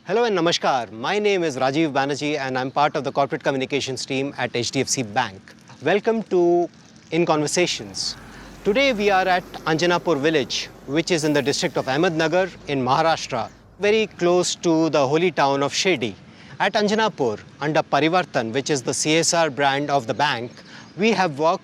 Hello and namaskar. My name is Rajiv Banerjee and I'm part of the corporate communications team at HDFC Bank. Welcome to In Conversations. Today we are at Anjanapur village, which is in the district of Ahmednagar in Maharashtra, very close to the holy town of Shirdi. At Anjanapur, under Parivartan, which is the CSR brand of the bank, we have worked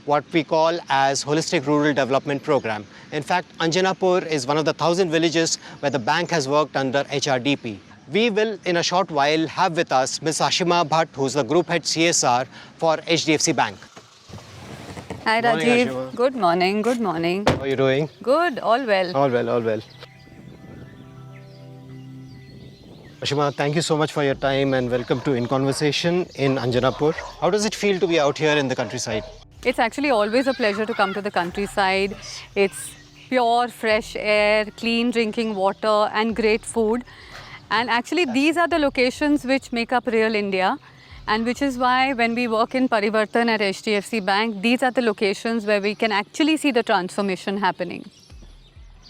what we call as Holistic Rural Development Program. In fact, Anjanapur is one of the 1,000 villages where the bank has worked under HRDP. We will, in a short while, have with us Ms. Ashima Bhatt, who's the Group Head CSR for HDFC Bank. Hi Morning, Rajiv. Ashima. Good morning. Good morning. How are you doing? Good. All well. All well, all well. Ashima, thank you so much for your time and welcome to In Conversation in Anjanapur. How does it feel to be out here in the countryside? It's actually always a pleasure to come to the countryside. It's pure fresh air, clean drinking water, and great food. And actually, these are the locations which make up real India. And which is why when we work in Parivartan at HDFC Bank, these are the locations where we can actually see the transformation happening.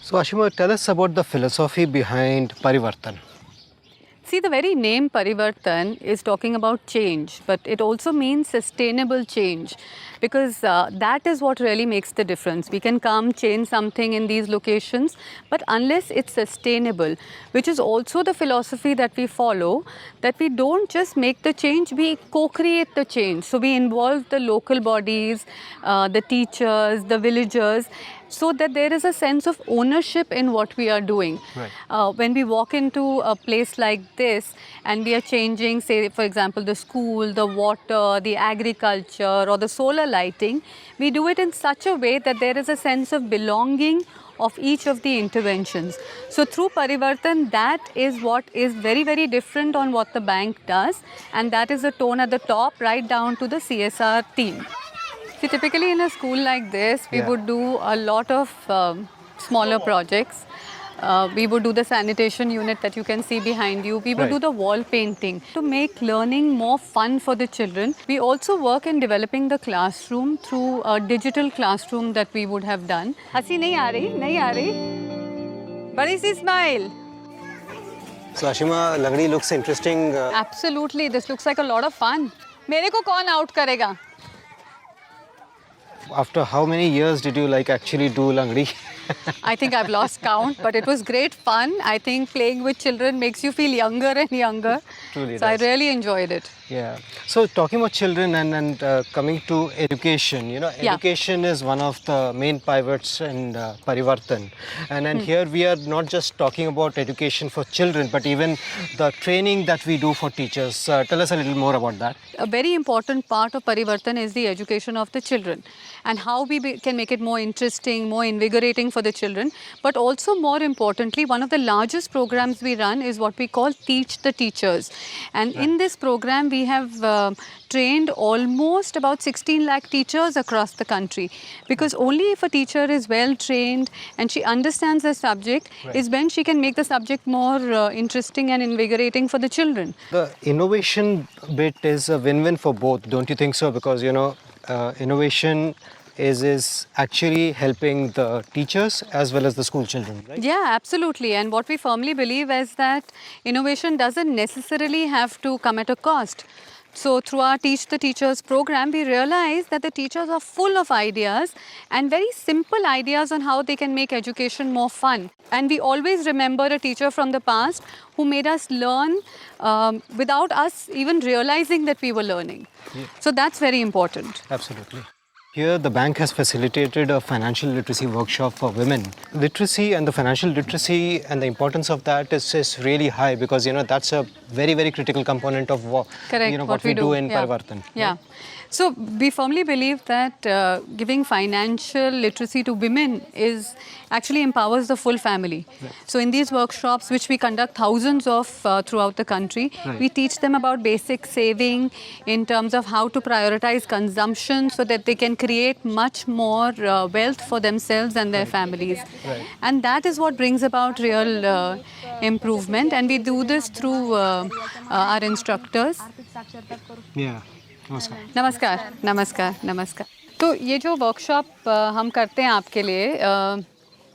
So Ashima, tell us about the philosophy behind Parivartan. See, the very name Parivartan is talking about change, but it also means sustainable change because that is what really makes the difference. We can come change something in these locations, but unless it's sustainable, which is also the philosophy that we follow, that we don't just make the change, we co-create the change. So we involve the local bodies, the teachers, the villagers, so that there is a sense of ownership in what we are doing. Right. When we walk into a place like this and we are changing, say, for example, the school, the water, the agriculture or the solar lighting, we do it in such a way that there is a sense of belonging of each of the interventions. So through Parivartan, that is what is very, very different on what the bank does, and that is the tone at the top right down to the CSR team. See, typically in a school like this, we would do a lot of smaller projects. We would do the sanitation unit that you can see behind you. We would do the wall painting to make learning more fun for the children. We also work in developing the classroom through a digital classroom that we would have done. हंसी नहीं आ रही, नहीं आ रही. बड़ी सी smile. So Ashima, Lagdi looks interesting. Absolutely, this looks like a lot of fun. मेरे को कौन out करेगा? After how many years did you actually do Langdi? I think I've lost count, but it was great fun. I think playing with children makes you feel younger and younger. Truly So I does. really enjoyed it. Yeah. So talking about children and coming to education, education is one of the main pivots in Parivartan. And here we are not just talking about education for children, but even the training that we do for teachers. Tell us a little more about that. A very important part of Parivartan is the education of the children and how we can make it more interesting, more invigorating for the children. But also more importantly, one of the largest programs we run is what we call Teach the Teachers. And in this program, we have trained almost about 16 lakh teachers across the country, because only if a teacher is well trained and she understands the subject is when she can make the subject more interesting and invigorating for the children. The innovation bit is a win-win for both, don't you think so? Because, innovation is actually helping the teachers as well as the school children, right? Yeah, absolutely. And what we firmly believe is that innovation doesn't necessarily have to come at a cost. So through our Teach the Teachers program, we realize that the teachers are full of ideas and very simple ideas on how they can make education more fun. And we always remember a teacher from the past who made us learn without us even realizing that we were learning. Yeah. So that's very important. Absolutely. Here, the bank has facilitated a financial literacy workshop for women. Literacy and the financial literacy and the importance of that is really high, because that's a very, very critical component of what we do in Parivartan. Yeah. Right? So we firmly believe that giving financial literacy to women actually empowers the full family. Right. So in these workshops, which we conduct thousands of throughout the country, we teach them about basic saving in terms of how to prioritize consumption so that they can create much more wealth for themselves and their families. Right. And that is what brings about real improvement. And we do this through our instructors. Yeah. नमस्कार. नमस्कार नमस्कार नमस्कार. तो ये जो workshop हम करते हैं आपके लिए,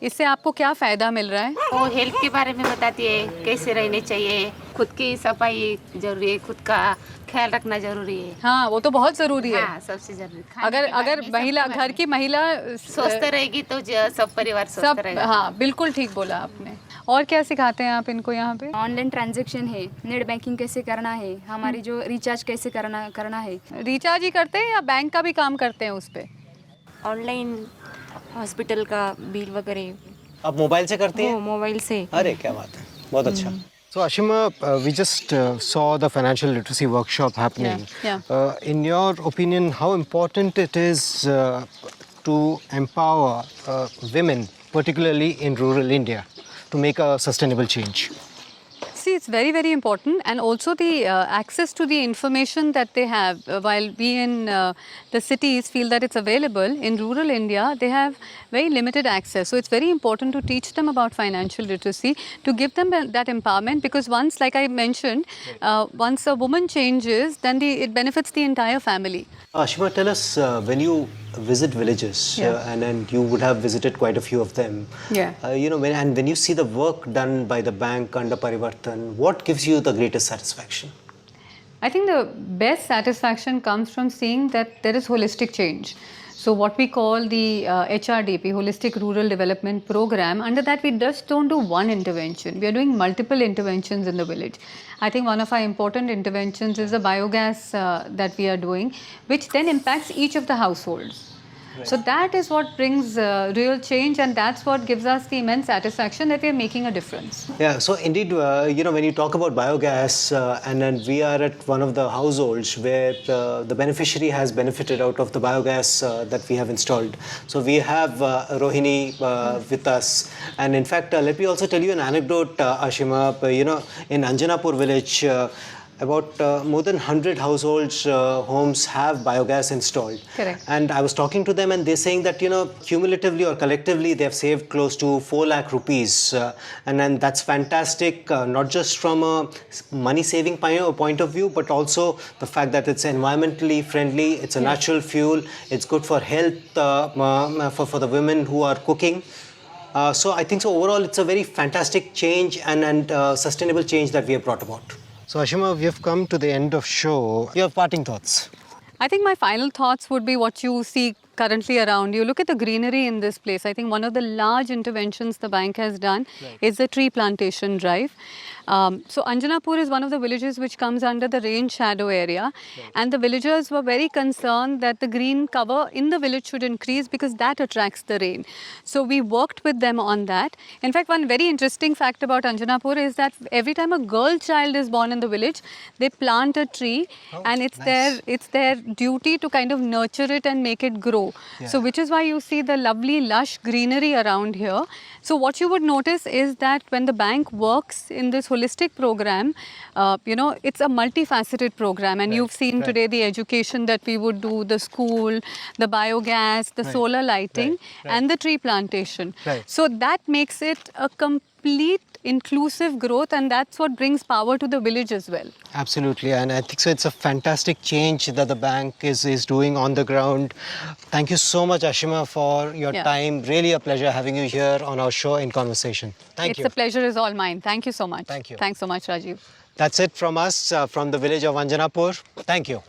इससे आपको क्या फ़ायदा मिल रहा है? वो हेल्थ के बारे में बताती है, कैसे रहने चाहिए, खुद की सफाई जरूरी है, खुद का ख्याल रखना जरूरी है। हाँ, वो तो बहुत ज़रूरी है। हाँ, सबसे जरूरी। खाने अगर के बारे अगर में, महिला, सबके घर बारे की महिला में। स्वस्थ रहेगी तो सब परिवार स्वस्थ सब, रहेगा। हाँ बिल्कुल ठीक बोला आपने। और क्या सिखाते हैं आप इनको यहाँ पे? ऑनलाइन ट्रांजैक्शन है, नेट बैंकिंग कैसे करना है, हमारी जो रिचार्ज कैसे करना है। रिचार्ज ही करते हैं या बैंक का भी काम करते हैं उस पे? ऑनलाइन हॉस्पिटल का बिल वगैरह आप मोबाइल से करते वो हैं? मोबाइल से। अरे क्या बात है, बहुत अच्छा. So Ashima, we just saw the financial literacy workshop happening. Yeah. In your opinion, how important it is to empower women, particularly in rural India, to make a sustainable change? See, it's very, very important, and also the access to the information that they have. While we in the cities feel that it's available, in rural India they have very limited access. So it's very important to teach them about financial literacy, to give them that empowerment, because once, like I mentioned, once a woman changes, then it benefits the entire family. Ashima, tell us, when you visit villages, and you would have visited quite a few of them. Yeah. When you see the work done by the bank under Parivartan, what gives you the greatest satisfaction? I think the best satisfaction comes from seeing that there is holistic change. So what we call the HRDP, Holistic Rural Development Program, under that we just don't do one intervention. We are doing multiple interventions in the village. I think one of our important interventions is the biogas that we are doing, which then impacts each of the households. Right. So that is what brings real change, and that's what gives us the immense satisfaction that we are making a difference. Yeah, so indeed, when you talk about biogas, and then we are at one of the households where the beneficiary has benefited out of the biogas that we have installed. So we have Rohini with us, and in fact, let me also tell you an anecdote, Ashima. In Anjanapur village, about more than 100 households, homes have biogas installed. Correct. And I was talking to them, and they're saying that, cumulatively or collectively, they have saved close to 4 lakh rupees. And then that's fantastic, not just from a money saving point of view, but also the fact that it's environmentally friendly, it's a natural fuel, it's good for health, for the women who are cooking. So I think so overall it's a very fantastic change and sustainable change that we have brought about. So Ashima, we have come to the end of show. Your parting thoughts? I think my final thoughts would be what you see currently around you. Look at the greenery in this place. I think one of the large interventions the bank has done is the tree plantation drive. So Anjanapur is one of the villages which comes under the rain shadow area, and the villagers were very concerned that the green cover in the village should increase because that attracts the rain. So we worked with them on that. In fact, one very interesting fact about Anjanapur is that every time a girl child is born in the village, they plant a tree, and it's their duty to kind of nurture it and make it grow. So which is why you see the lovely lush greenery around here. So what you would notice is that when the bank works in this holistic program, it's a multifaceted program, and you've seen today the education that we would do, the school, the biogas, the solar lighting, and the tree plantation. So that makes it a complete inclusive growth, and that's what brings power to the village as well. Absolutely, and I think so it's a fantastic change that the bank is doing on the ground. Thank you so much, Ashima, for your time. Really a pleasure having you here on our show In Conversation. Thank you. It's a pleasure is all mine. Thank you so much. Thank you. Thanks so much, Rajiv. That's it from us, from the village of Anjanapur. Thank you.